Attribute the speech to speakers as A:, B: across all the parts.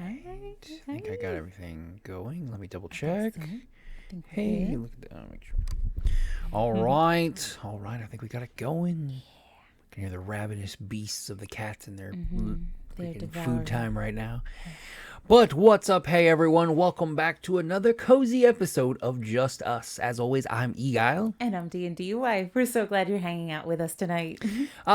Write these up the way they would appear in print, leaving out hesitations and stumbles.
A: I think I got everything going. Let me double check. Hey, look at that. Make sure. All right. I think we got it going. I can hear the ravenous beasts of the cats in their food time right now. But what's up, hey everyone, welcome back to another cozy episode of Just Us. As always, I'm Eguile.
B: And I'm DnDWife. We're so glad you're hanging out with us tonight.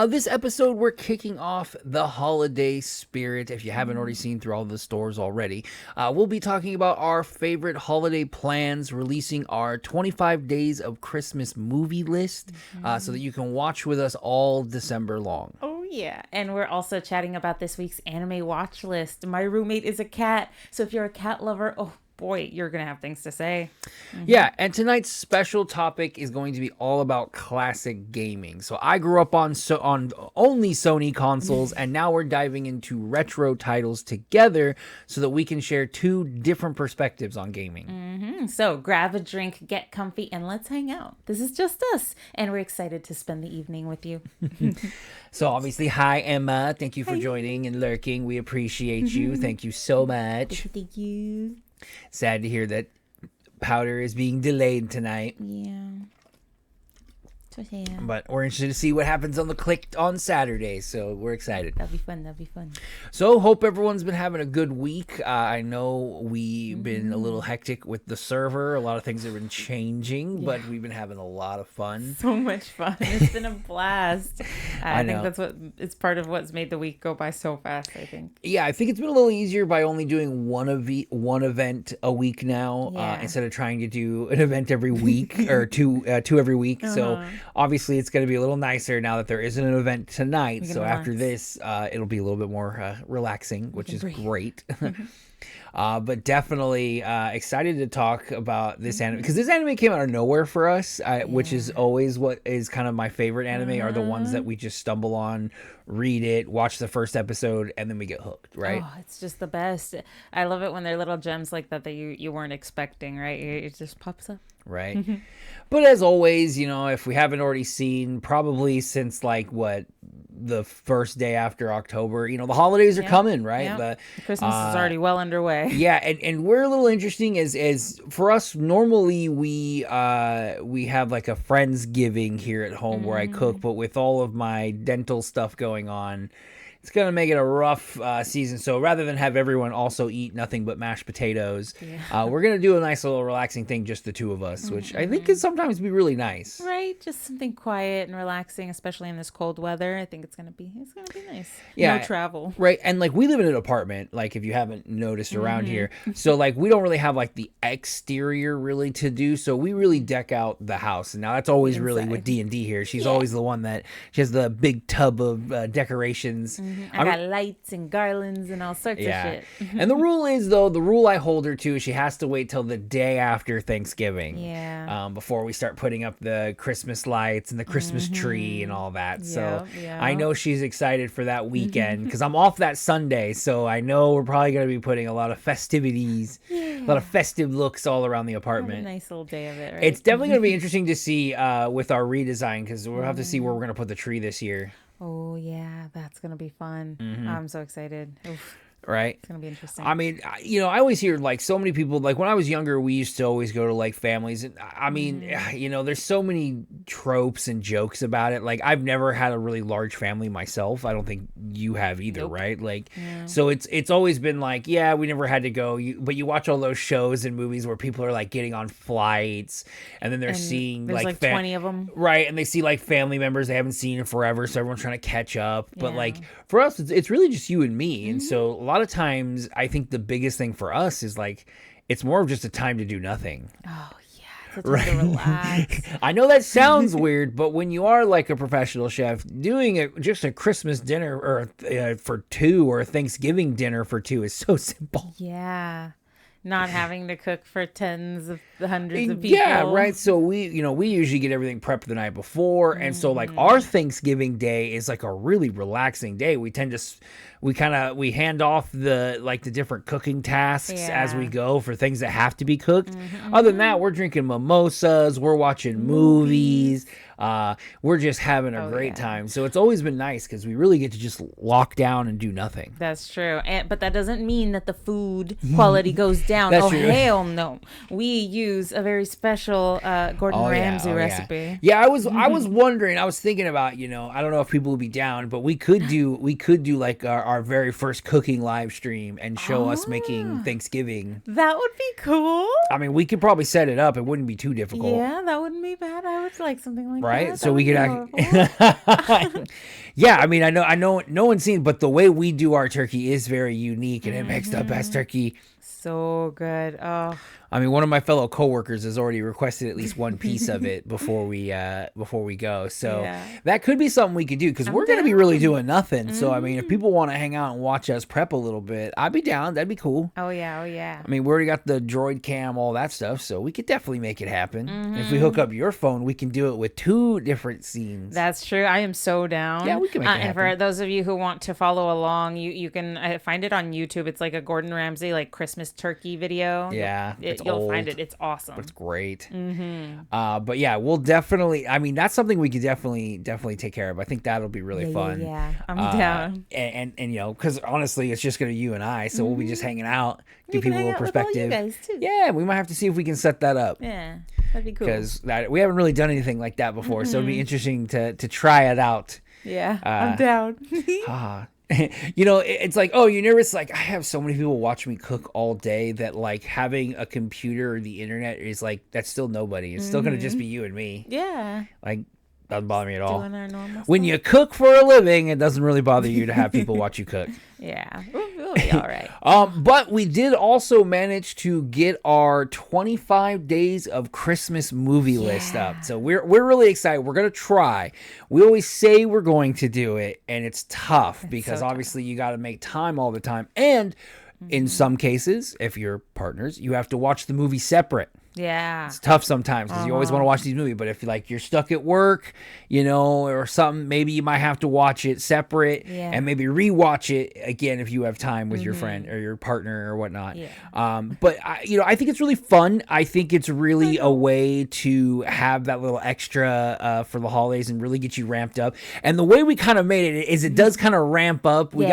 A: This episode, we're kicking off the holiday spirit. If you haven't already seen through all the stores already, we'll be talking about our favorite holiday plans, releasing our 25 Days of Christmas movie list so that you can watch with us all December long.
B: Oh, yeah. And we're also chatting about this week's anime watch list. My roommate is a cat, so if you're a cat lover, oh boy, you're going to have things to say.
A: Yeah, and tonight's special topic is going to be all about classic gaming. So I grew up on only Sony consoles, and now we're diving into retro titles together so that we can share two different perspectives on gaming.
B: So grab a drink, get comfy, and let's hang out. This is just us, and we're excited to spend the evening with you.
A: So obviously, hi Emma. Thank you for joining and lurking. We appreciate you. Thank you so much.
B: Thank you.
A: Sad to hear that Powder is being delayed tonight.
B: Yeah.
A: But we're interested to see what happens on the click on Saturday, so we're excited.
B: That'll be fun.
A: So hope everyone's been having a good week. I know we've been a little hectic with the server. A lot of things have been changing, but we've been having a lot of fun.
B: So much fun. It's been a blast. I think
A: know.
B: that's it's part of what's made the week go by so fast, I think.
A: Yeah, I think it's been a little easier by only doing one event a week now, instead of trying to do an event every week or two every week. So obviously it's going to be a little nicer now that there isn't an event tonight. So after this, it'll be a little bit more relaxing, which is great. But definitely excited to talk about this anime, because this anime came out of nowhere for us, which is always what is kind of my favorite anime, are the ones that we just stumble on, read it, watch the first episode, and then we get hooked, right?
B: Oh, it's just the best. I love it when they're little gems like that you weren't expecting, right? It just pops up.
A: Right. But as always, if we haven't already seen, probably since the first day after October, the holidays are coming, right?
B: Yeah. Christmas is already well underway.
A: Yeah, and we're a little interesting as for us, normally we have like a Friendsgiving here at home where I cook, but with all of my dental stuff going on, it's going to make it a rough season. So rather than have everyone also eat nothing but mashed potatoes, we're going to do a nice little relaxing thing, just the two of us, which I think can sometimes be really nice.
B: Right? Just something quiet and relaxing, especially in this cold weather. I think it's going to be nice.
A: Yeah.
B: No travel.
A: Right. And we live in an apartment, if you haven't noticed around here. So we don't really have the exterior really to do. So we really deck out the house. And now that's always really with D&D here. She's always the one she has the big tub of decorations.
B: I got lights and garlands and all sorts of shit.
A: And the rule is, though, the rule I hold her to is she has to wait till the day after Thanksgiving.
B: Yeah.
A: Before we start putting up the Christmas lights and the Christmas tree and all that. So I know she's excited for that weekend, because I'm off that Sunday. So I know we're probably going to be putting a lot of festivities, a lot of festive looks all around the apartment.
B: Have a nice little day of it, right?
A: It's definitely going to be interesting to see with our redesign, because we'll have to see where we're going to put the tree this year.
B: Oh, yeah, that's going to be fun. I'm so excited. Oof.
A: Right?
B: It's going to be interesting.
A: I mean, I always hear so many people, when I was younger, we used to always go to families. And I mean, there's so many tropes and jokes about it. I've never had a really large family myself. I don't think you have either, right? So it's always been we never had to go. But you watch all those shows and movies where people are getting on flights, and then they're seeing
B: there's 20 of them.
A: Right. And they see family members they haven't seen in forever. So everyone's trying to catch up. But for us, it's really just you and me. And so a lot of times I think the biggest thing for us is it's more of just a time to do nothing.
B: Oh yeah, it's a time to relax.
A: I know that sounds weird, but when you are a professional chef, doing just a Christmas dinner or for two, or a Thanksgiving dinner for two is so simple.
B: Yeah. Not having to cook for tens of hundreds of people.
A: Yeah, right. So we usually get everything prepped the night before. And so like our Thanksgiving day is like a really relaxing day. We tend to, we hand off the different cooking tasks as we go for things that have to be cooked. Other than that, we're drinking mimosas, we're watching movies. We're just having a great time. So it's always been nice because we really get to just lock down and do nothing.
B: That's true. But that doesn't mean that the food quality goes down. That's true. Hell no. We use a very special Gordon Ramsay recipe.
A: Yeah, I was wondering, I was thinking about, I don't know if people would be down, but we could do like our very first cooking live stream and show us making Thanksgiving.
B: That would be cool.
A: I mean, we could probably set it up. It wouldn't be too difficult.
B: Yeah, that wouldn't be bad. I would like something like that.
A: Right? So we could actually... Yeah, I mean, I know no one's seen, but the way we do our turkey is very unique, and it makes the best turkey.
B: So good. Oh.
A: I mean, one of my fellow coworkers has already requested at least one piece of it before we go. So that could be something we could do because we're going to be really doing nothing. So, I mean, if people want to hang out and watch us prep a little bit, I'd be down. That'd be cool.
B: Oh, yeah.
A: I mean, we already got the droid cam, all that stuff. So we could definitely make it happen. If we hook up your phone, we can do it with 2 different scenes.
B: That's true. I am so down.
A: Yeah, we can make it happen.
B: And for those of you who want to follow along, you can find it on YouTube. It's like a Gordon Ramsay like Christmas turkey video.
A: Yeah,
B: you'll find it. It's awesome.
A: It's great. But yeah, we'll definitely. I mean, that's something we could definitely take care of. I think that'll be really fun.
B: Yeah, I'm down.
A: And because honestly, it's just gonna be you and I, so we'll be just hanging out, give people a little perspective.
B: You guys too.
A: Yeah, we might have to see if we can set that up.
B: Yeah, that'd be cool.
A: Because we haven't really done anything like that before, so it'd be interesting to try it out.
B: Yeah, I'm down.
A: It's like, oh, you're nervous. Like, I have so many people watch me cook all day that like having a computer or the internet is like, that's still nobody. It's still going to just be you and me.
B: Yeah.
A: Like, doesn't bother me at all.
B: Doing our normal
A: when
B: stuff.
A: You cook for a living, it doesn't really bother you to have people watch you cook.
B: Yeah. We'll be all right.
A: But we did also manage to get our 25 days of Christmas movie list up. So we're really excited. We're going to try. We always say we're going to do it, and it's tough because obviously you got to make time all the time. And in some cases, if you're partners, you have to watch the movie separate.
B: Yeah.
A: It's tough sometimes because you always want to watch these movies. But if you're stuck at work, or something, maybe you might have to watch it separate and maybe rewatch it again if you have time with your friend or your partner or whatnot. Yeah. But I think it's really fun. I think it's really a way to have that little extra for the holidays and really get you ramped up. And the way we kind of made it is it does kind of ramp up. We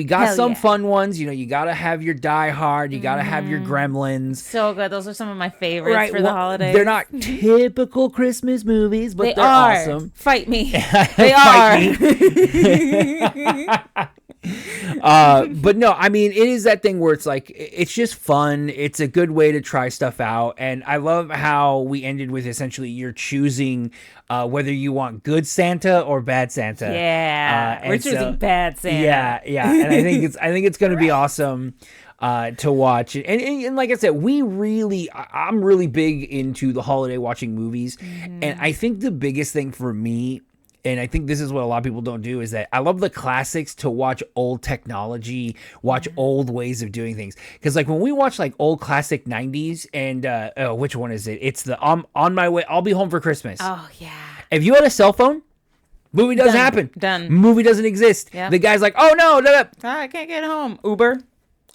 A: got some fun ones. You got to have your Die Hard. You got to have your Gremlins.
B: So good. Those are some of my favorites for the holidays.
A: They're not typical Christmas movies, but they're awesome.
B: Fight me. They are.
A: But no, I mean, it is that thing where it's like, it's just fun. It's a good way to try stuff out. And I love how we ended with essentially you're choosing whether you want good Santa or bad Santa.
B: Yeah. We're choosing bad Santa.
A: Yeah. And I think it's going to be awesome to watch. And like I said, I'm really big into the holiday watching movies. And I think the biggest thing for me, and I think this is what a lot of people don't do, is that I love the classics to watch old technology, watch old ways of doing things. Because like when we watch like old classic 90s and which one is it? It's the On My Way, I'll Be Home for Christmas.
B: Oh, yeah.
A: If you had a cell phone, movie doesn't happen.
B: Done.
A: Movie doesn't exist. Yep. The guy's like, oh no,
B: I can't get home. Uber.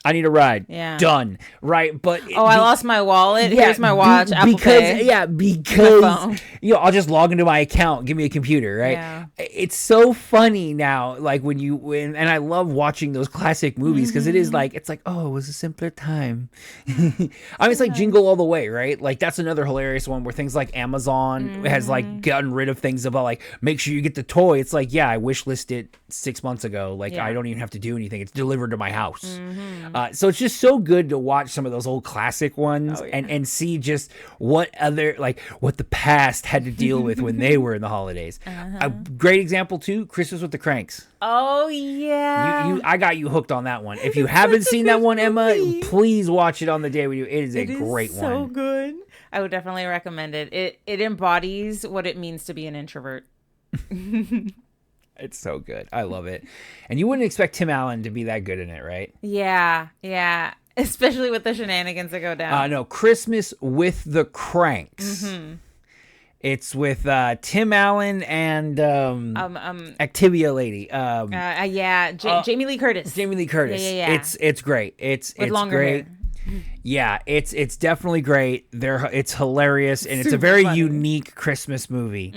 A: I need a ride.
B: Yeah.
A: Done. Right. But
B: I lost my wallet. Here's my watch. Apple Pay.
A: Because I'll just log into my account. Give me a computer. Right. Yeah. It's so funny now. Like and I love watching those classic movies because it is like, it's like, oh, it was a simpler time. I mean, it's like Jingle All the Way. Right. Like that's another hilarious one where things like Amazon has like gotten rid of things about like, make sure you get the toy. It's like, I wish listed 6 months ago. Like I don't even have to do anything. It's delivered to my house. So it's just so good to watch some of those old classic ones and see just what the past had to deal with when they were in the holidays. A great example too, Christmas with the Cranks.
B: Oh yeah.
A: I got you hooked on that one. If you haven't seen that one, Emma, please watch it on the day we do. It is a great one.
B: So good. I would definitely recommend it. It embodies what it means to be an introvert.
A: It's so good. I love it. And you wouldn't expect Tim Allen to be that good in it, right?
B: Yeah. Especially with the shenanigans that go down.
A: No, Christmas with the Cranks. It's with Tim Allen and Activia lady.
B: Jamie Lee Curtis.
A: Jamie Lee Curtis.
B: Yeah.
A: It's great. It's
B: longer
A: great.
B: hair.
A: Yeah, it's definitely great. It's hilarious, and it's a very unique Christmas movie.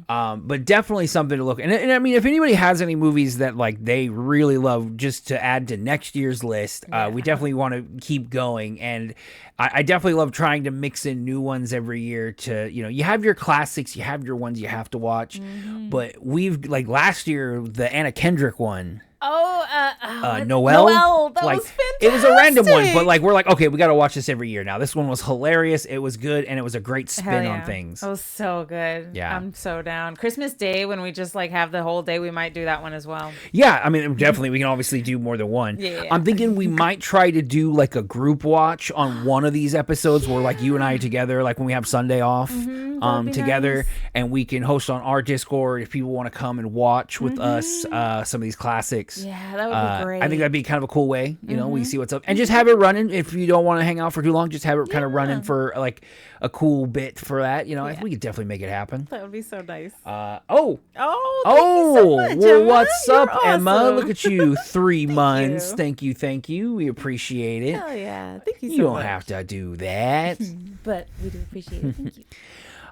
A: But definitely something to look. And I mean, if anybody has any movies that like they really love, just to add to next year's list, we definitely want to keep going. And I definitely love trying to mix in new ones every year. To you have your classics, you have your ones you have to watch. But we've like last year the Anna Kendrick one.
B: Noelle, that
A: like,
B: was fantastic.
A: It was a random one, but like we're like, okay, we got to watch this every year now. This one was hilarious. It was good, and it was a great spin on things.
B: It was so good.
A: Yeah,
B: I'm so down. Christmas Day, when we just like have the whole day, we might do that one as well.
A: Yeah, I mean, definitely, we can obviously do more than one.
B: Yeah.
A: I'm thinking we might try to do like a group watch on one of these episodes where like you and I are together, like when we have Sunday off, together, nice. And we can host on our Discord if people want to come and watch with us some of these classics.
B: Yeah, that would be great.
A: I think that'd be kind of a cool way, we see what's up. And just have it running. If you don't want to hang out for too long, just have it kind of running for like a cool bit for that. We could definitely make it happen.
B: That would be so nice.
A: Thank you
B: so much,
A: well,
B: Emma.
A: what's
B: You're
A: up,
B: awesome.
A: Emma? Look at you, 3 months.
B: You.
A: Thank you. We appreciate it.
B: Hell yeah. Thank you so much.
A: You don't have to do that.
B: But we do appreciate it. Thank you.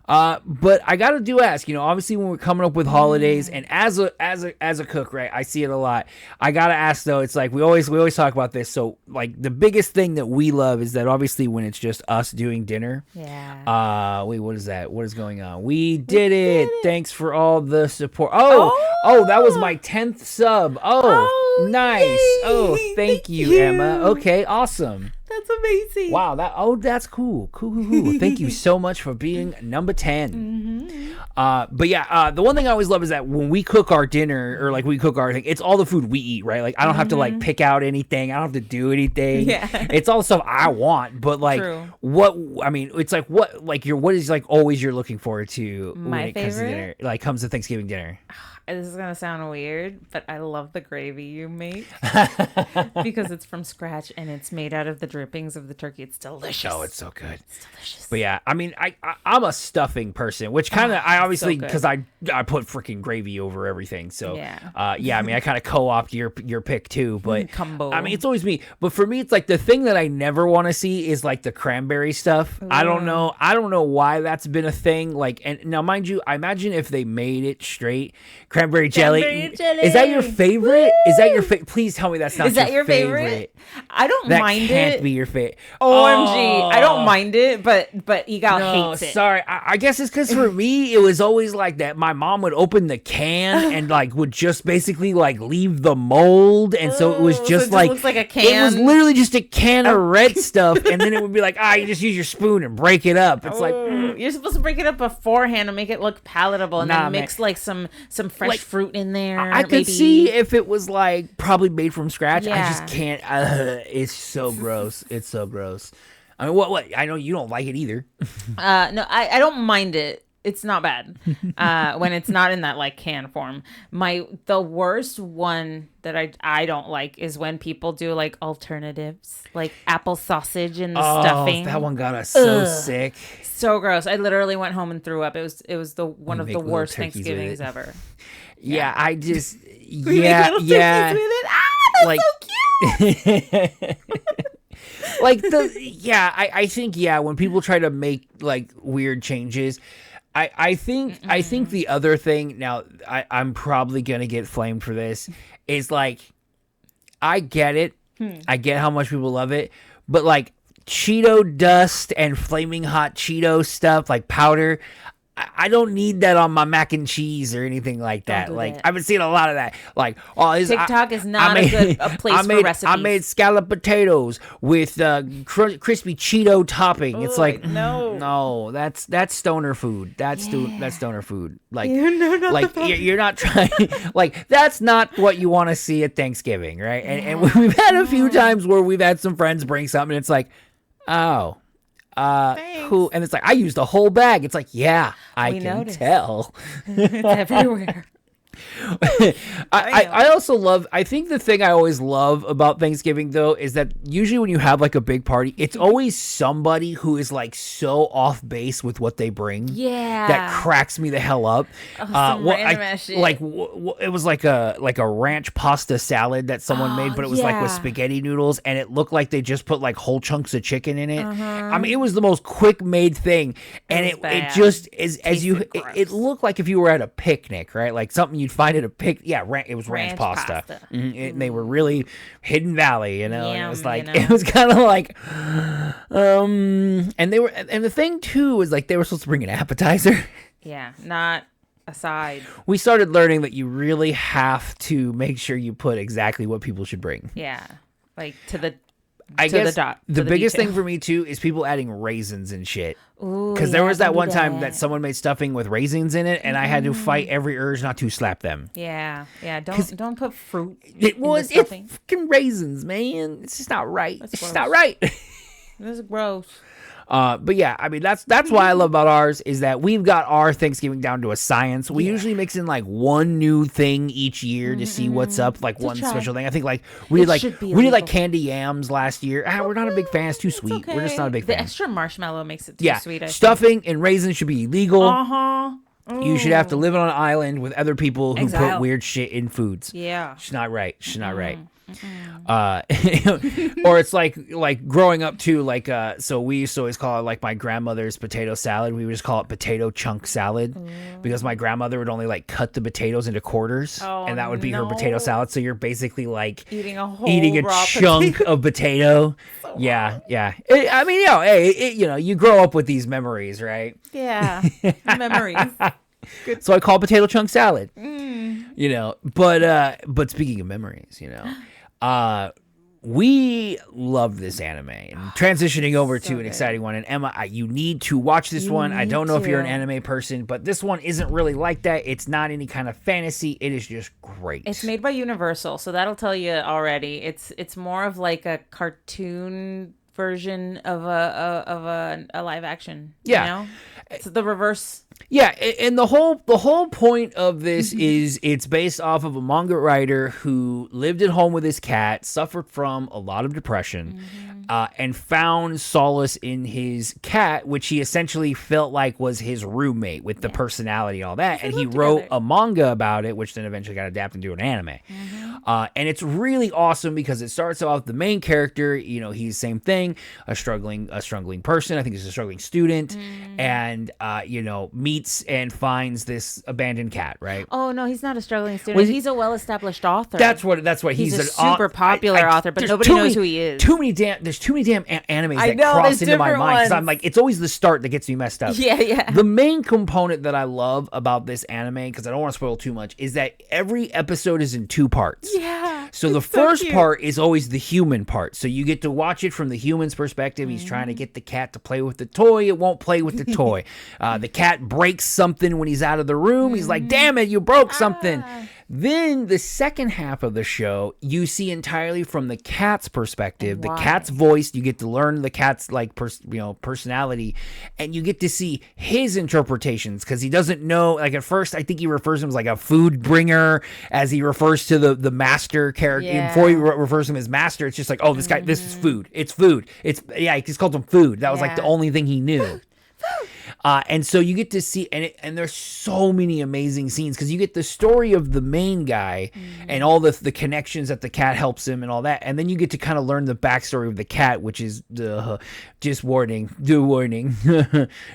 A: But I gotta ask, obviously when we're coming up with holidays, and as a cook, right, I see it a lot. I gotta ask though, it's like we always talk about this. So like the biggest thing that we love is that obviously when it's just us doing dinner.
B: Yeah.
A: Wait, what is that? What is going on? We did it. Thanks for all the support. Oh, that was my 10th sub. Oh, nice.
B: Yay.
A: Oh, thank you, Emma. Okay, awesome.
B: That's amazing.
A: Wow, that's cool. Cool. Thank you so much for being number 10. But yeah, the one thing I always love is that when we cook our dinner or like we cook our thing, it's all the food we eat, right? Like I don't have to like pick out anything. I don't have to do anything.
B: Yeah.
A: It's all the stuff I want. But like it's like what is like always you're looking forward to when it comes to dinner? Like comes to Thanksgiving dinner.
B: This is gonna sound weird, but I love the gravy you make because it's from scratch and it's made out of the drippings of the turkey. It's delicious.
A: Oh, it's so good.
B: It's delicious.
A: But yeah, I mean, I'm a stuffing person, which kind of I obviously because I put freaking gravy over everything. So yeah, I mean, I kind of co-opt your pick too. But
B: combo.
A: I mean, it's always me. But for me, it's like the thing that I never want to see is like the cranberry stuff. I don't know why that's been a thing. Like, and now mind you, I imagine if they made it straight. Cranberry jelly. Is that your favorite? Woo! Is that your favorite? Please tell me that's not your favorite.
B: I don't mind it.
A: That can't be your favorite.
B: OMG. I don't mind it, but Eguile hates it.
A: Sorry. I guess it's because for me, it was always like that. My mom would open the can and like would just basically like leave the mold. And so it was just like,
B: looks like a can.
A: It was literally just a can of red stuff. And then it would be like, you just use your spoon and break it up. It's like,
B: you're supposed to break it up beforehand and make it look palatable and then mix like some fresh fruit in there.
A: I could see if it was like probably made from scratch.
B: Yeah.
A: I just can't. It's so gross. It's so gross. I mean, what? I know you don't like it either.
B: No, I don't mind it. It's not bad when it's not in that like can form. The worst one that I don't like is when people do like alternatives, like apple sausage in the stuffing.
A: That one got us so sick.
B: So gross. I literally went home and threw up. It was one of the worst Thanksgivings ever.
A: Yeah, I just
B: yeah. That's
A: like,
B: so cute.
A: Like I think when people try to make like weird changes, I think the other thing, now I'm probably gonna get flamed for this, is like I get it. I get how much people love it, but like Cheeto dust and flaming hot Cheeto stuff, like powder, I don't need that on my mac and cheese or anything like that. Like I've been seeing a lot of that. Like,
B: TikTok is not a good place for recipes.
A: I made scalloped potatoes with crispy Cheeto topping. It's like no, that's stoner food. That's stoner food. Like you're not trying. Like that's not what you want to see at Thanksgiving, right? And we've had a few times where we've had some friends bring something. And it's like, oh. Cool. And it's like, I used a whole bag. It's like, yeah, I can tell.
B: It's everywhere.
A: I also love, I think the thing I always love about Thanksgiving though is that usually when you have like a big party, it's always somebody who is like so off base with what they bring.
B: Yeah,
A: that cracks me the hell up.
B: Shit.
A: Like it was like a ranch pasta salad that someone made, but it was like with spaghetti noodles, and it looked like they just put like whole chunks of chicken in it. I mean, it was the most quick made thing, and it just is it looked like if you were at a picnic, right? Like something you'd find at a it was ranch pasta. They were really Hidden Valley, you know. And it was like it was kind of like, and the thing too was like they were supposed to bring an appetizer.
B: Yeah, not a side.
A: We started learning that you really have to make sure you put exactly what people should bring.
B: Yeah, like to the.
A: I guess the biggest thing for me too is people adding raisins and shit. Because there was that one time that someone made stuffing with raisins in it, and I had to fight every urge not to slap them.
B: Yeah. Don't put fruit.
A: It's fucking raisins, man. It's just not right. It's just not right.
B: This is gross.
A: But yeah, I mean that's what I love about ours is that we've got our Thanksgiving down to a science. We usually mix in like one new thing each year to see what's up, like one special thing. I think like we did like candy yams last year. We're not a big fan. It's too sweet.
B: Okay.
A: We're just not a big fan.
B: The extra marshmallow makes it too sweet.
A: Stuffing and raisins should be illegal. You should have to
B: Ooh.
A: live on an island with other people who put weird shit in foods.
B: Yeah,
A: it's not right. It's not right. Or it's like growing up too, like so we used to always call it like my grandmother's potato salad. We would just call it potato chunk salad because my grandmother would only like cut the potatoes into quarters, and that would be her potato salad. So you're basically like eating a chunk of potato. So yeah. I mean, you grow up with these memories, right?
B: Yeah, memories. Good.
A: So I call it potato chunk salad. You know, but speaking of memories, you know, we love this anime. And transitioning over to an exciting one, and Emma, you need to watch this one. I don't know if you're an anime person, but this one isn't really like that. It's not any kind of fantasy. It is just great.
B: It's made by Universal, so that'll tell you already. It's more of like a cartoon version of a live action.
A: Yeah,
B: you know? It's the reverse.
A: Yeah, and the whole point of this is it's based off of a manga writer who lived at home with his cat, suffered from a lot of depression, and found solace in his cat, which he essentially felt like was his roommate with the personality and all that. And he wrote a manga about it, which then eventually got adapted into an anime. And it's really awesome because it starts off the main character, you know, he's the same thing, a struggling person. I think he's a struggling student, and you know, meets and finds this abandoned cat, right?
B: Oh no, he's not a struggling student. He's a well-established author.
A: That's what he's
B: a super popular author, but nobody knows who he is.
A: There's too many damn animes that cross into my mind because I'm like, it's always the start that gets me messed up.
B: Yeah.
A: The main component that I love about this anime, because I don't want to spoil too much, is that every episode is in 2 parts.
B: Yeah.
A: So the first part is always the human part. So you get to watch it from the human's perspective. He's trying to get the cat to play with the toy. It won't play with the toy. The cat breaks something when he's out of the room. He's like, damn it, you broke something. Then the second half of the show, you see entirely from the cat's perspective, the cat's voice. You get to learn the cat's like personality, and you get to see his interpretations because he doesn't know. Like at first, I think he refers to him as like a food bringer, as he refers to the master character. Yeah. Before he refers to him as master, it's just like, oh, this guy, this is food. It's food. He just called him food. That was like the only thing he knew. And so you get to see, and there's so many amazing scenes because you get the story of the main guy and all the connections that the cat helps him and all that, and then you get to kind of learn the backstory of the cat, which is just warning.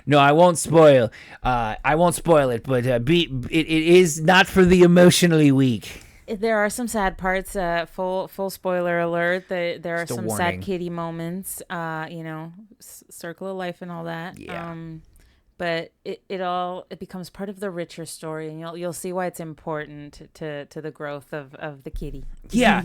A: No, I won't spoil. It, but it is not for the emotionally weak.
B: There are some sad parts. Full spoiler alert. There are some sad kitty moments. You know, circle of life and all that.
A: Yeah.
B: But it becomes part of the richer story, and you'll see why it's important to the growth of the kitty.
A: Yeah,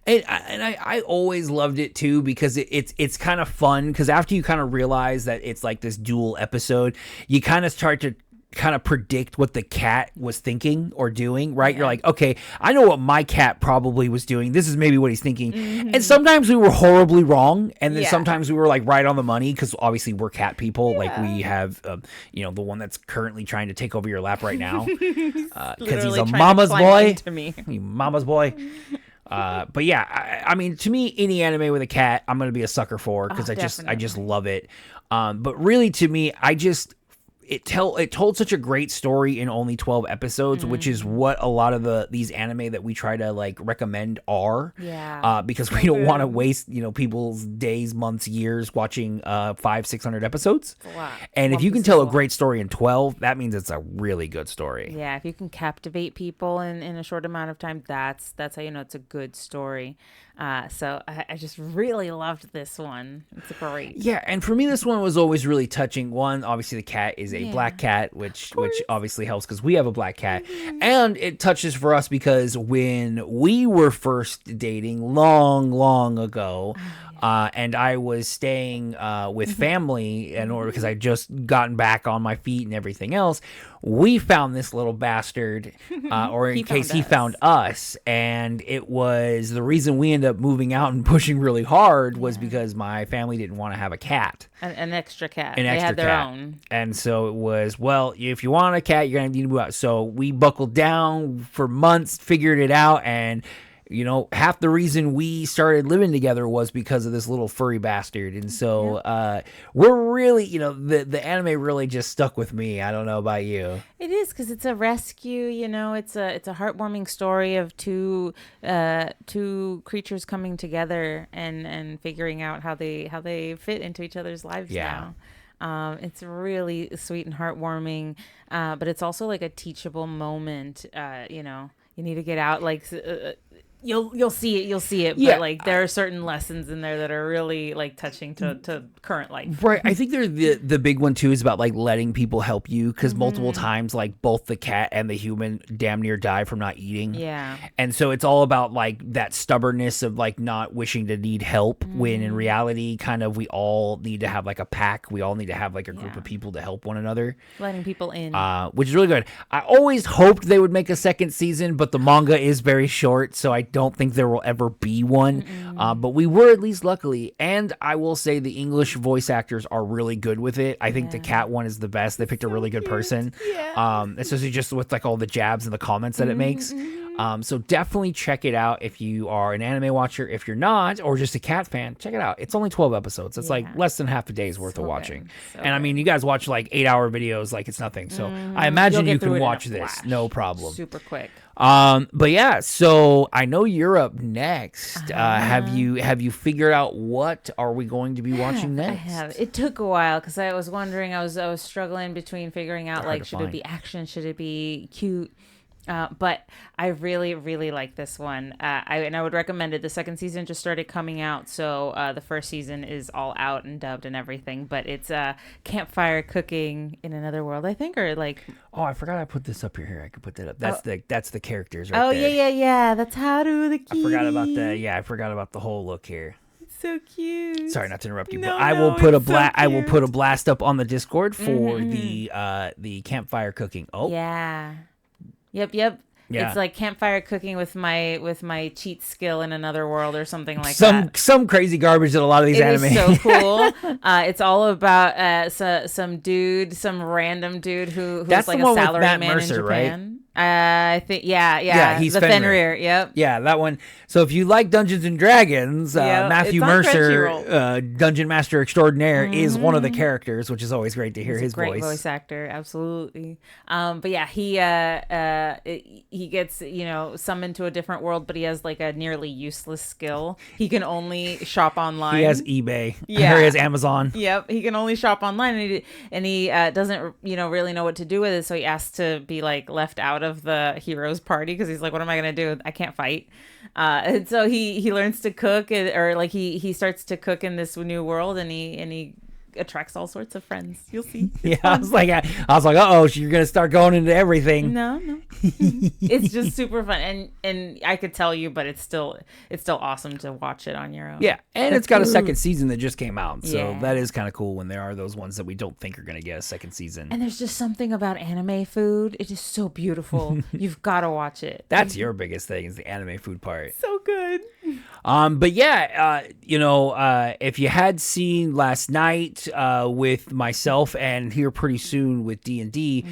A: and I always loved it too because it's kind of fun because after you kind of realize that it's like this dual episode, you kind of start to kind of predict what the cat was thinking or doing, right? You're like, okay, I know what my cat probably was doing. This is maybe what he's thinking. And sometimes we were horribly wrong. And then sometimes we were like right on the money because obviously we're cat people. Like we have, the one that's currently trying to take over your lap right now because he's a mama's boy. Mama's boy. But yeah, I mean, to me, any anime with a cat, I'm going to be a sucker for because I just love it. But really to me, it told such a great story in only 12 episodes, which is what a lot of these anime that we try to like recommend are. Yeah. Because we don't want to waste, people's days, months, years watching 500-600 episodes. Wow. And if you can tell a great story in 12, that means it's a really good story.
B: Yeah, if you can captivate people in a short amount of time, that's how you know it's a good story. So I just really loved this one. It's great.
A: Yeah, and for me, this one was always really touching. One, obviously, the cat is a black cat, which obviously helps because we have a black cat. And it touches for us because when we were first dating long ago, and I was staying with family in order because I just gotten back on my feet and everything else. We found this little bastard, or in case he found us, and it was the reason we ended up moving out and pushing really hard was because my family didn't want to have a cat.
B: An extra cat.
A: They
B: had their own.
A: And so it was, well, if you want a cat, you're going to need to move out. So we buckled down for months, figured it out, and half the reason we started living together was because of this little furry bastard. And so we're really, the anime really just stuck with me. I don't know about you.
B: It is because it's a rescue, it's a heartwarming story of two creatures coming together and figuring out how they fit into each other's lives now. It's really sweet and heartwarming, but it's also like a teachable moment. You need to get out, like you'll see it, but like there are certain lessons in there that are really like touching to current life.
A: Right. I think the big one too is about like letting people help you because multiple times like both the cat and the human damn near die from not eating.
B: Yeah.
A: And so it's all about like that stubbornness of like not wishing to need help when in reality kind of we all need to have like a pack. We all need to have like a group of people to help one another.
B: Letting people in.
A: Which is really good. I always hoped they would make a second season, but the manga is very short, so I don't think there will ever be one. But we were at least luckily. And I will say the English voice actors are really good with it. I think the cat one is the best. They picked a really good person. Especially just with like all the jabs and the comments that it makes. So definitely check it out if you are an anime watcher. If you're not, or just a cat fan, check it out. It's only 12 episodes. It's like less than half a day's worth of watching. And I mean, you guys watch like 8-hour videos like it's nothing. So I imagine you can watch this. No problem.
B: Super quick.
A: But yeah, so I know you're up next. Have you figured out what are we going to be watching next?
B: I have. It took a while because I was wondering. I was struggling between figuring out like should it be action, should it be cute. But I really, really like this one. I would recommend it. The second season just started coming out, so the first season is all out and dubbed and everything. But it's campfire cooking in another world, I think, or like.
A: Oh, I forgot I put this up here. I could put that up. That's the characters right there.
B: Oh yeah. That's Haru the kitty.
A: I forgot about the whole look here.
B: So cute.
A: Sorry not to interrupt you, but I will put a blast up on the Discord for the campfire cooking. Oh
B: yeah. Yep. Yeah. It's like campfire cooking with my cheat skill in another world or something like that.
A: Some crazy garbage that a lot of these anime.
B: It is so cool. It's all about some random dude who's
A: That's
B: like
A: a
B: salary man
A: Mercer,
B: in Japan.
A: Right?
B: I think he's the Fenrir. Yep.
A: Yeah, that one. So if you like Dungeons and Dragons, Matthew Mercer, Dungeon Master Extraordinaire, is one of the characters, which is always great to hear his voice.
B: Great voice actor, absolutely. But yeah, he gets summoned to a different world, but he has like a nearly useless skill. He can only shop online.
A: He has eBay. Yeah. Or he has Amazon.
B: Yep. He can only shop online, and he doesn't really know what to do with it. So he asks to be like left out of the hero's party because he's like, what am I gonna do? I can't fight. And so he learns to cook, or like he starts to cook in this new world, and he attracts all sorts of friends. You'll see.
A: Yeah, I was like, uh-oh, you're gonna start going into everything.
B: No. It's just super fun, and I could tell you, but it's still awesome to watch it on your own.
A: Yeah, and it's got a second season that just came out, so that is kind of cool when there are those ones that we don't think are gonna get a second season.
B: And there's just something about anime food. It is so beautiful. You've got to watch it.
A: That's your biggest thing, is the anime food part.
B: So good.
A: But yeah, if you had seen last night with myself and here pretty soon with D&D,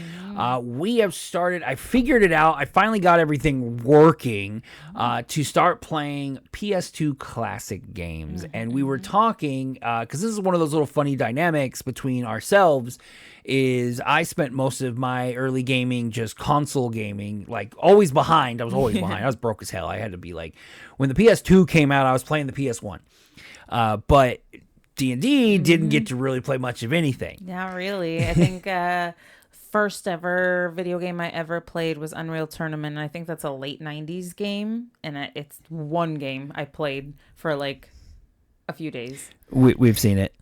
A: we have started, I figured it out. I finally got everything working to start playing PS2 classic games. And we were talking, because this is one of those little funny dynamics between ourselves, is I spent most of my early gaming just console gaming, like always behind. I was always behind. I was broke as hell. I had to be like, when the PS2 came out, I was playing the PS1. But D&D didn't get to really play much of anything.
B: Not really. I think first ever video game I ever played was Unreal Tournament. I think that's a late 90s game. And it's one game I played for like a few days.
A: We've seen it.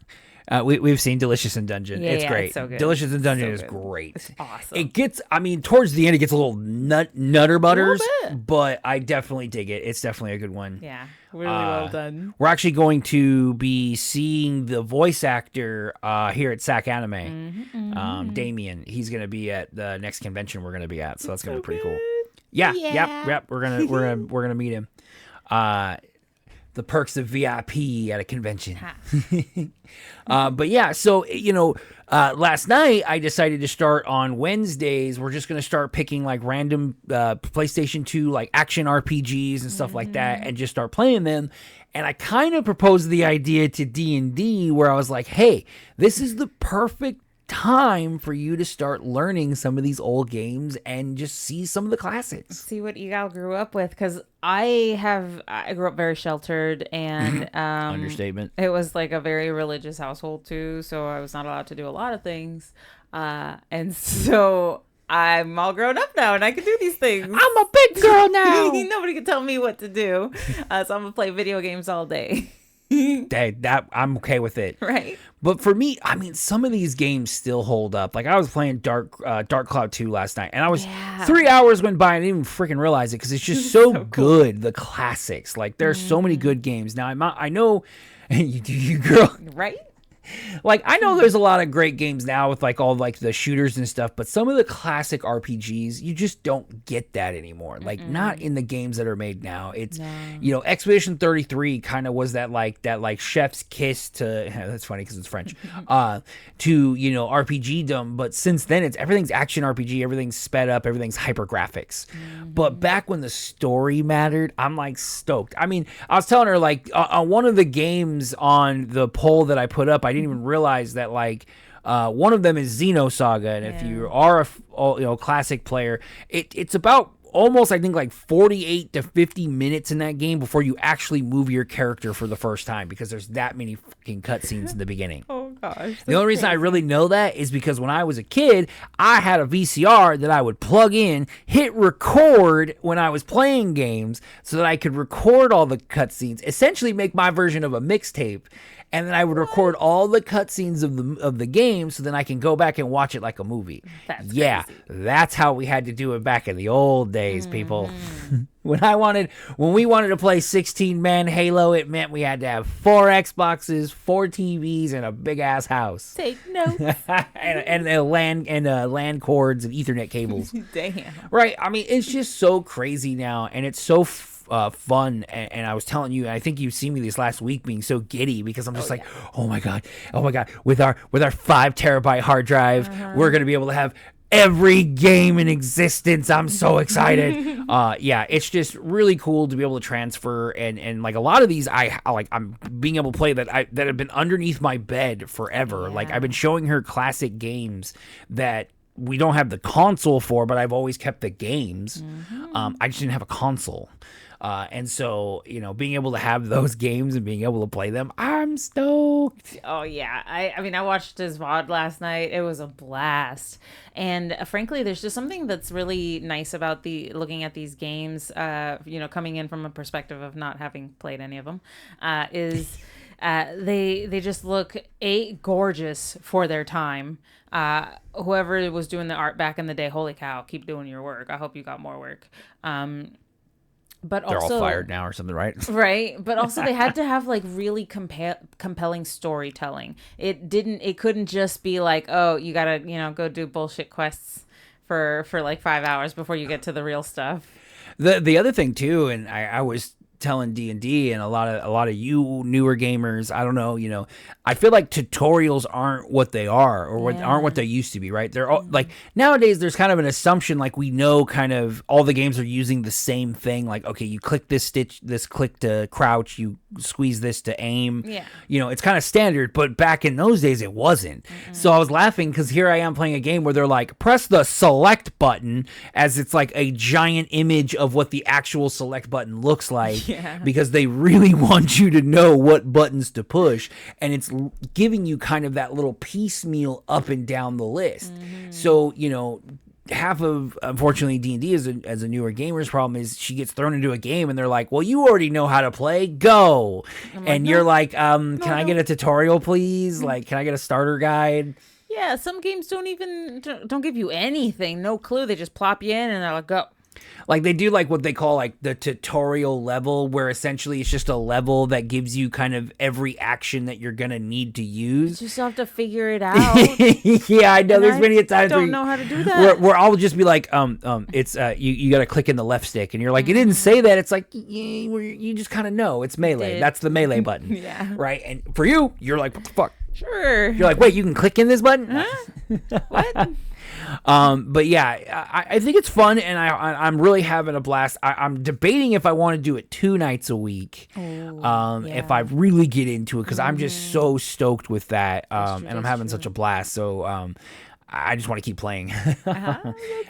A: We've seen Delicious in Dungeon. It's great.
B: It's so good.
A: Delicious in Dungeon is great.
B: It's awesome.
A: It gets, towards the end, it gets a little nutter butters, but I definitely dig it. It's definitely a good one.
B: Yeah, really well done.
A: We're actually going to be seeing the voice actor here at SAC Anime, Damien. He's going to be at the next convention we're going to be at, so that's going to be pretty cool. Yeah. Yep. We're gonna meet him. The perks of VIP at a convention. But yeah, so, last night I decided to start on Wednesdays. We're just going to start picking like random PlayStation 2 like action RPGs and stuff like that and just start playing them. And I kind of proposed the idea to D&D where I was like, hey, this is the perfect time for you to start learning some of these old games and just see some of the classics.
B: See what Eguile grew up with, because I grew up very sheltered, and
A: understatement.
B: It was like a very religious household too, so I was not allowed to do a lot of things, and so I'm all grown up now and I can do these things.
A: I'm a big girl now.
B: Nobody can tell me what to do, so I'm gonna play video games all day.
A: That I'm okay with it,
B: right?
A: But for me, some of these games still hold up. Like I was playing Dark Cloud 2 last night, and I was 3 hours went by and I didn't even freaking realize it because it's just so good. Cool. The classics, like there's so many good games now. I know, you girl,
B: right?
A: Like I know there's a lot of great games now with like all like the shooters and stuff, but some of the classic RPGs you just don't get that anymore. Like not in the games that are made now. It's Expedition 33 kind of was that chef's kiss to that's funny because it's French to RPGdom, but since then everything's action RPG, everything's sped up, everything's hyper graphics. But back when the story mattered, I'm like stoked. I was telling her like on one of the games on the poll that I put up, I didn't even realize that like one of them is Xenosaga, and if you are a classic player, it's about almost I think like 48 to 50 minutes in that game before you actually move your character for the first time because there's that many fucking cutscenes in the beginning.
B: Oh gosh.
A: The only reason I really know that is because when I was a kid, I had a VCR that I would plug in, hit record when I was playing games so that I could record all the cutscenes, essentially make my version of a mixtape. And then I would record all the cutscenes of the game so then I can go back and watch it like a movie.
B: That's crazy.
A: That's how we had to do it back in the old days, people. When we wanted to play 16-man Halo, it meant we had to have 4 Xboxes, 4 TVs, and a big ass house.
B: Take notes.
A: and LAN cords and Ethernet cables.
B: Damn.
A: Right. It's just so crazy now, and it's so fun, and I was telling you, and I think you've seen me this last week being so giddy because I'm just oh my god, with our 5 terabyte hard drive, we're gonna be able to have every game in existence. I'm so excited. It's just really cool to be able to transfer and like a lot of these I'm being able to play that have been underneath my bed forever. Like I've been showing her classic games that we don't have the console for, but I've always kept the games. I just didn't have a console. And so, being able to have those games and being able to play them, I'm stoked.
B: Oh yeah, I mean I watched his VOD last night. It was a blast, and frankly, there's just something that's really nice about looking at these games. Coming in from a perspective of not having played any of them, is they just look gorgeous for their time. Whoever was doing the art back in the day, holy cow, keep doing your work. I hope you got more work. But
A: they're
B: also,
A: all fired now or something, right?
B: Right. But also they had to have like really compelling storytelling. It couldn't just be like, oh, you gotta, go do bullshit quests for like 5 hours before you get to the real stuff.
A: The other thing too, and I was telling D&D and a lot of you newer gamers, I don't know, I feel like tutorials aren't what they are or aren't what they used to be, right? They're all like nowadays there's kind of an assumption like we know kind of all the games are using the same thing, like okay, you click this click to crouch, you squeeze this to aim.
B: Yeah.
A: It's kind of standard, but back in those days it wasn't. So I was laughing because here I am playing a game where they're like press the select button as it's like a giant image of what the actual select button looks like. Yeah. Because they really want you to know what buttons to push, and it's giving you kind of that little piecemeal up and down the list. So, half of, unfortunately, D&D as a newer gamer's problem is she gets thrown into a game and they're like, well, you already know how to play, go. And you're like, can I get a tutorial, please? Like, can I get a starter guide?
B: Yeah, some games don't give you anything, no clue. They just plop you in and they're like, go.
A: Like they do like what they call like the tutorial level, where essentially it's just a level that gives you kind of every action that you're going to need to use.
B: You still have to figure it out.
A: Yeah, I know. There's many times
B: I don't know how to do that.
A: Where I'll just be like, it's you got to click in the left stick, and you're like, it didn't say that. It's like you just kind of know it's melee. That's the melee button.
B: Yeah.
A: Right. And for you, you're like, what the fuck?
B: Sure.
A: You're like, wait, you can click in this button?
B: Huh? What?
A: But yeah, I think it's fun, and I'm really having a blast. I'm debating if I want to do it 2 nights a week. If I really get into it, because I'm just so stoked with that, and I'm having such a blast. So I just want to keep playing.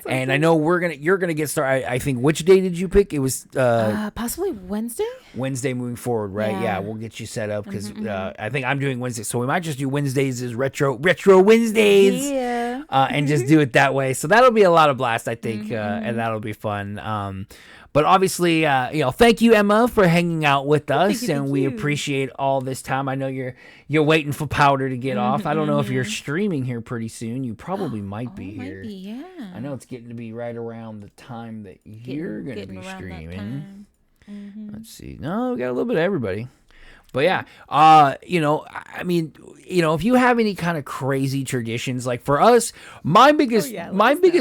A: And I know you're gonna get started. I think, which day did you pick? It was
B: possibly Wednesday.
A: Wednesday moving forward, right? Yeah, we'll get you set up because I think I'm doing Wednesday, so we might just do Wednesdays as retro Wednesdays.
B: Yeah.
A: And just do it that way. So that'll be a lot of blast, I think, and that'll be fun. But obviously, thank you, Emma, for hanging out with us, and we appreciate all this time. I know you're waiting for powder to get off. I don't know if you're streaming here pretty soon. You probably might be here.
B: Might be, yeah.
A: I know it's getting to be right around the time that you're going to be streaming. Let's see. No, we got a little bit of everybody. But yeah, I mean, if you have any kind of crazy traditions, like for us, my biggest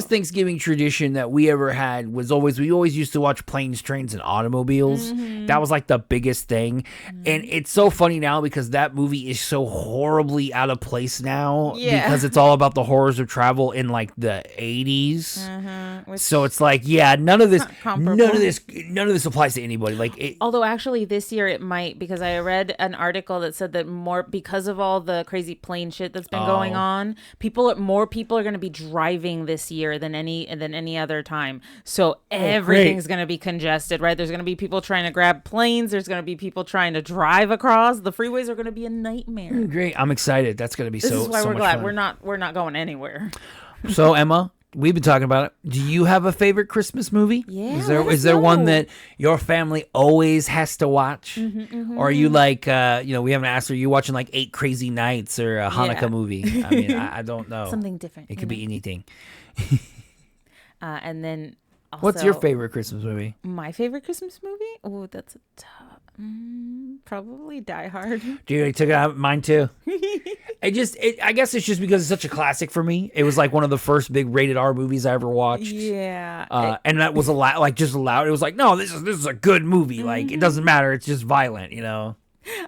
A: Thanksgiving tradition that we ever had was we always used to watch Planes, Trains, and Automobiles. That was like the biggest thing. And it's so funny now because that movie is so horribly out of place now because it's all about the horrors of travel in like the 80s. So it's like, yeah, none of this applies to anybody. Like,
B: although actually this year it might, because I read an article that said that because of all the crazy plane shit that's been going on, more people are going to be driving this year than any other time. So everything's going to be congested, right? There's going to be people trying to grab planes. There's going to be people trying to drive across. The freeways are going to be a nightmare.
A: Great. I'm excited. That's going to be
B: this is why
A: so
B: we're glad
A: fun.
B: we're not going anywhere.
A: So Emma, we've been talking about it. Do you have a favorite Christmas movie?
B: Yeah.
A: Is there one that your family always has to watch? Or are you like, we haven't asked, are you watching like 8 Crazy Nights or a Hanukkah movie? I mean, I don't know.
B: Something different.
A: It could be anything.
B: And then also,
A: what's your favorite Christmas movie?
B: My favorite Christmas movie? Oh, that's a tough. Probably Die Hard.
A: Dude, I took it out. Mine too. I guess it's just because it's such a classic for me. It was like one of the first big rated R movies I ever watched.
B: Yeah.
A: And that was just allowed. It was like, no, this is a good movie. Like, it doesn't matter. It's just violent,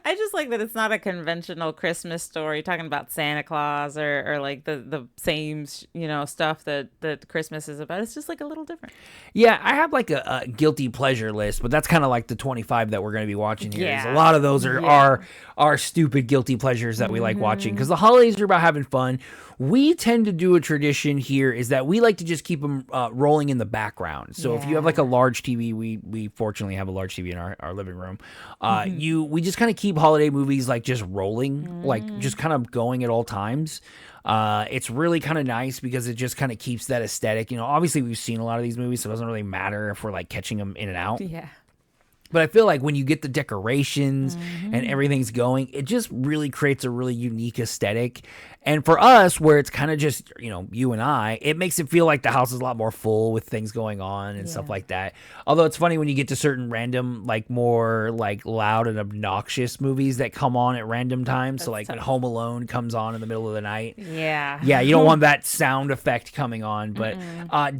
B: I just like that it's not a conventional Christmas story talking about Santa Claus or like the same, stuff that Christmas is about. It's just like a little different.
A: Yeah, I have like a guilty pleasure list, but that's kind of like the 25 that we're going to be watching here.
B: Yeah.
A: A lot of those are our stupid guilty pleasures that we like watching because the holidays are about having fun. We tend to do a tradition here is that we like to just keep them rolling in the background. So if you have like a large TV, we fortunately have a large TV in our living room. We just kind of keep holiday movies like just rolling, like just kind of going at all times. It's really kind of nice because it just kind of keeps that aesthetic. Obviously we've seen a lot of these movies, so it doesn't really matter if we're like catching them in and out.
B: Yeah.
A: But I feel like when you get the decorations and everything's going, it just really creates a really unique aesthetic. And for us, where it's kind of just, you and I, it makes it feel like the house is a lot more full with things going on and stuff like that. Although it's funny when you get to certain random, like more like loud and obnoxious movies that come on at random times. So like when Home Alone comes on in the middle of the night.
B: Yeah.
A: Yeah, you don't want that sound effect coming on. But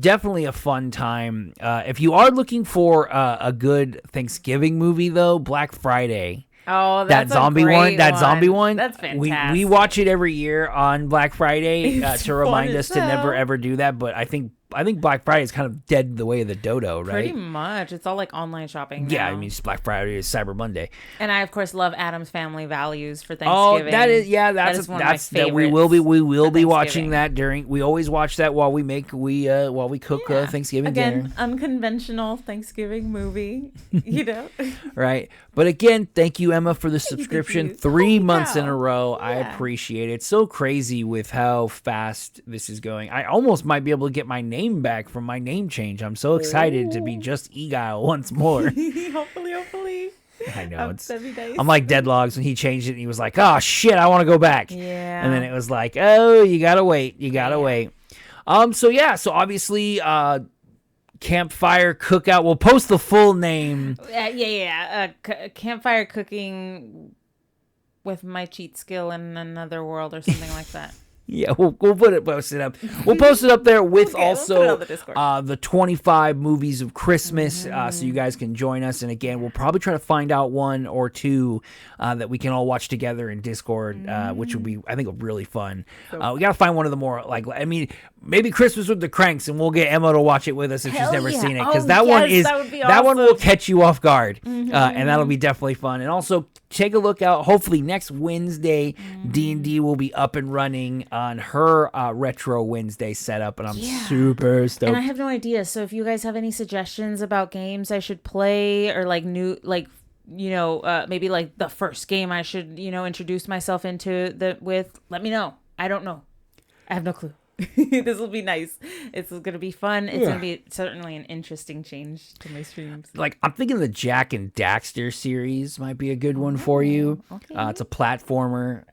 A: definitely a fun time. If you are looking for a good Thanksgiving movie, though, Black Friday.
B: Oh,
A: that zombie one.
B: That's fantastic.
A: We watch it every year on Black Friday to remind us to never ever do that. But I think Black Friday is kind of dead the way of the dodo, right?
B: Pretty much. It's all like online shopping now.
A: Yeah, I mean, it's Black Friday is Cyber Monday.
B: And I of course love Adam's Family Values for
A: Oh,
B: Thanksgiving.
A: that's
B: one of my favorites.
A: We will be watching that during. We always watch that while we cook Thanksgiving dinner.
B: Unconventional Thanksgiving movie,
A: Right. But again, thank you, Emma, for the subscription. 3 months in a row.
B: Yeah.
A: I appreciate it. It's so crazy with how fast this is going. I almost might be able to get my name back from my name change. I'm so excited to be just Eguile once more.
B: Hopefully.
A: I know.
B: That'd be nice.
A: I'm like Deadlogs when he changed it and he was like, oh, shit, I want to go back.
B: Yeah.
A: And then it was like, oh, you got to wait. wait. So obviously, Campfire Cookout. We'll post the full name.
B: Campfire cooking with my cheat skill in another world or something like that.
A: Yeah, we'll post it up. We'll post it up there with also the 25 movies of Christmas, so you guys can join us. And again, we'll probably try to find out one or two that we can all watch together in Discord, which would be, I think, really fun. We got to find one of the more, maybe Christmas with the Cranks, and we'll get Emma to watch it with us if she's never seen it, because that one will catch you off guard, and that'll be definitely fun. And also, take a look out. Hopefully next Wednesday, D&D will be up and running on her Retro Wednesday setup, and I'm super stoked.
B: And I have no idea. So if you guys have any suggestions about games I should play, or maybe like the first game I should, introduce myself into with, let me know. I don't know. I have no clue. This will be nice. It's going to be fun. It's going to be certainly an interesting change to my streams.
A: Like, I'm thinking the Jack and Daxter series might be a good one for you. Okay. It's a platformer.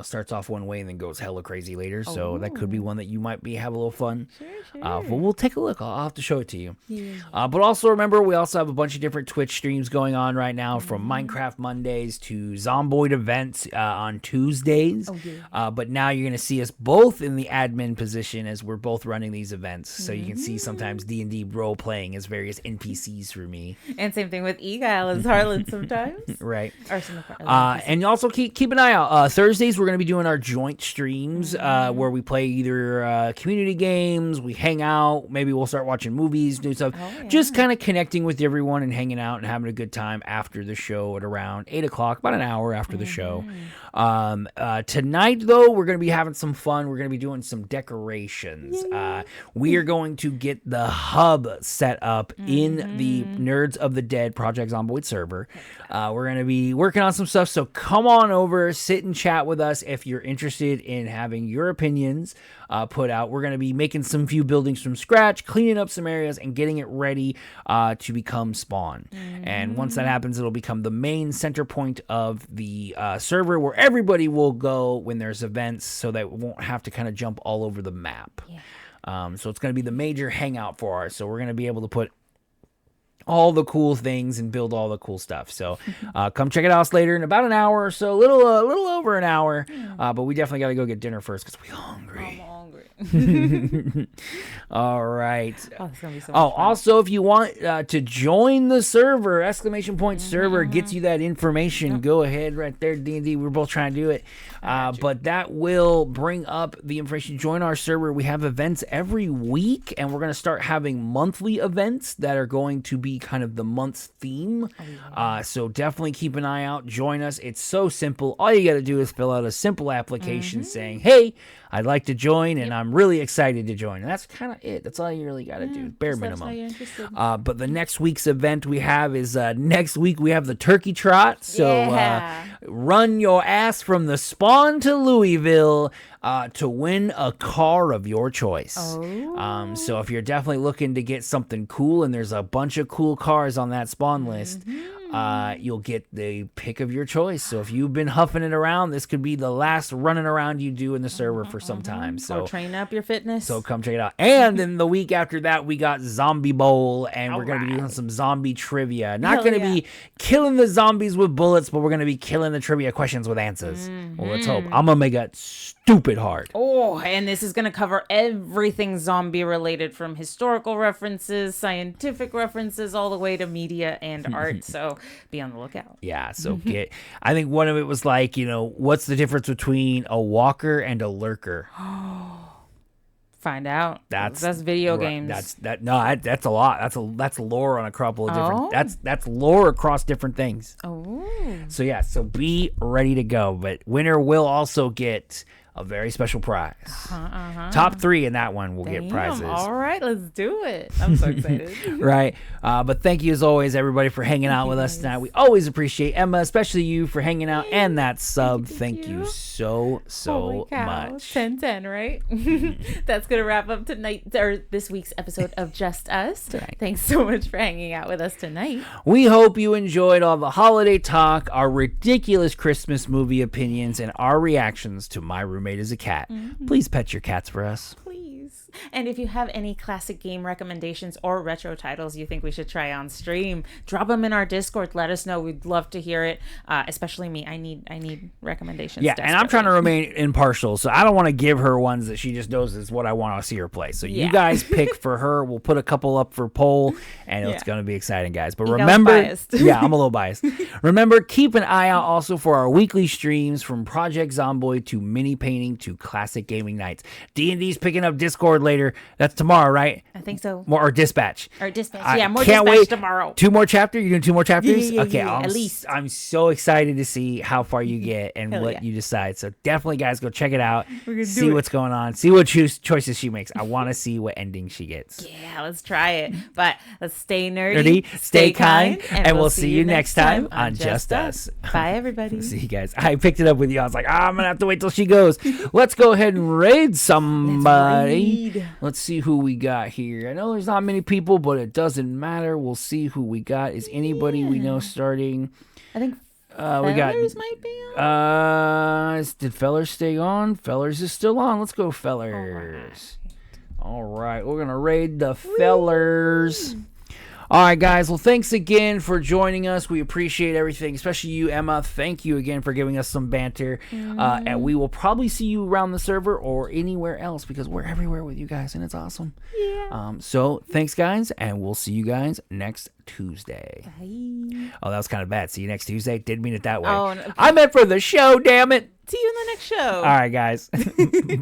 A: Starts off one way and then goes hella crazy later. So that could be one that you might have a little fun. Sure. But we'll take a look. I'll have to show it to you. Yeah. But also remember, we also have a bunch of different Twitch streams going on right now, from Minecraft Mondays to Zomboid events on Tuesdays. Oh, yeah. But now you're going to see us both in the admin position as we're both running these events, so you can see sometimes D&D role playing as various NPCs for me,
B: and same thing with Eguile as Harlan sometimes.
A: Right. Or some and also keep an eye out. Thursdays we're going to be doing our joint streams where we play either community games, we hang out, maybe we'll start watching movies, do stuff, just kind of connecting with everyone and hanging out and having a good time after the show at around 8 o'clock, about an hour after the show. Tonight though, we're going to be having some fun. We're going to be doing some decorations. We are going to get the hub set up in the Nerds of the Dead Project Zomboid server. We're going to be working on some stuff, so come on over, sit and chat with us if you're interested in having your opinions put out. We're going to be making some few buildings from scratch, cleaning up some areas, and getting it ready to become spawn. And once that happens, it'll become the main center point of the server where everybody will go when there's events, so that we won't have to kind of jump all over the map. So it's going to be the major hangout for us. So we're going to be able to put all the cool things and build all the cool stuff. So come check it out later in about an hour or so, a little over an hour. But we definitely got to go get dinner first because we're hungry.
B: I'm hungry.
A: All right.
B: Oh, it's gonna be so much
A: Oh,
B: fun.
A: also, if you want to join the server, exclamation point server gets you that information. Go ahead right there, D&D. We're both trying to do it. But that will bring up the information. Join our server. We have events every week, and we're going to start having monthly events that are going to be kind of the month's theme. So definitely keep an eye out. Join us. It's so simple. All you got to do is fill out a simple application saying, hey, I'd like to join, and I'm really excited to join. And that's kind of it. That's all you really got to do. Bare minimum. But the next week's event we have is next week we have the Turkey Trot. So run your ass from the Spawn to Louisville to win a car of your choice. So if you're definitely looking to get something cool, and there's a bunch of cool cars on that Spawn list, you'll get the pick of your choice. So if you've been huffing it around, this could be the last running around you do in the server for some time. So
B: train up your fitness.
A: So come check it out. And then the week after that, we got Zombie Bowl, and we're going to be doing some zombie trivia. Not going to be killing the zombies with bullets, but we're going to be killing the trivia questions with answers. Well, let's hope. I'm going to make it stupid hard.
B: Oh, and this is going to cover everything zombie related, from historical references, scientific references, all the way to media and art. So be on the lookout.
A: Yeah, so I think one of it was like, what's the difference between a walker and a lurker?
B: Find out. That's video games.
A: That's a lot. That's lore on a couple of different. That's lore across different things. So be ready to go. But winner will also get a very special prize. Top 3 in that one will get prizes.
B: All right, let's do it. I'm so excited.
A: Right. But thank you as always, everybody, for hanging out with us tonight. We always appreciate Emma, especially you, for hanging out, and that sub. Thank you so much.
B: 10-10, right? That's gonna wrap up this week's episode of Just Us. Thanks so much for hanging out with us tonight.
A: We hope you enjoyed all the holiday talk, our ridiculous Christmas movie opinions, and our reactions to My Roommate is a Cat. Please pet your cats for us.
B: Please. And if you have any classic game recommendations or retro titles you think we should try on stream, drop them in our Discord. Let us know. We'd love to hear it. Especially me. I need recommendations.
A: Yeah, and I'm trying to remain impartial, so I don't want to give her ones that she just knows is what I want to see her play. So you guys pick for her. We'll put a couple up for poll, and it's going to be exciting, guys. But remember, I'm a little biased. Remember, keep an eye out also for our weekly streams, from Project Zomboid to mini painting to classic gaming nights. D&D's picking up Discord later. That's tomorrow, right?
B: I think so.
A: Or Dispatch.
B: More
A: can't
B: Dispatch
A: wait.
B: Tomorrow.
A: 2 more chapters? You're doing 2 more chapters?
B: Okay, at least.
A: I'm so excited to see how far you get and what you decide. So definitely, guys, go check it out. See what's going on. See what choices she makes. I want to see what ending she gets.
B: Yeah, let's try it. But let's stay nerdy,
A: stay kind, and we'll see you next time on Just Us.
B: Bye, everybody.
A: See you guys. I picked it up with you. I was like, I'm going to have to wait till she goes. Let's go ahead and raid somebody. Let's see who we got here. I know there's not many people, but it doesn't matter. We'll see who we got. Is anybody we know starting?
B: I think
A: Fellers
B: might be on.
A: Did Fellers stay on? Fellers is still on. Let's go, Fellers. All right. We're going to raid the Fellers. All right, guys. Well, thanks again for joining us. We appreciate everything, especially you, Emma. Thank you again for giving us some banter. And we will probably see you around the server or anywhere else, because we're everywhere with you guys, and it's awesome.
B: Yeah.
A: So thanks, guys, and we'll see you guys next Tuesday.
B: Bye.
A: Oh, that was kind of bad. See you next Tuesday. Didn't mean it that way.
B: Oh, no.
A: I meant for the show, damn it.
B: See you in the next show.
A: All right, guys.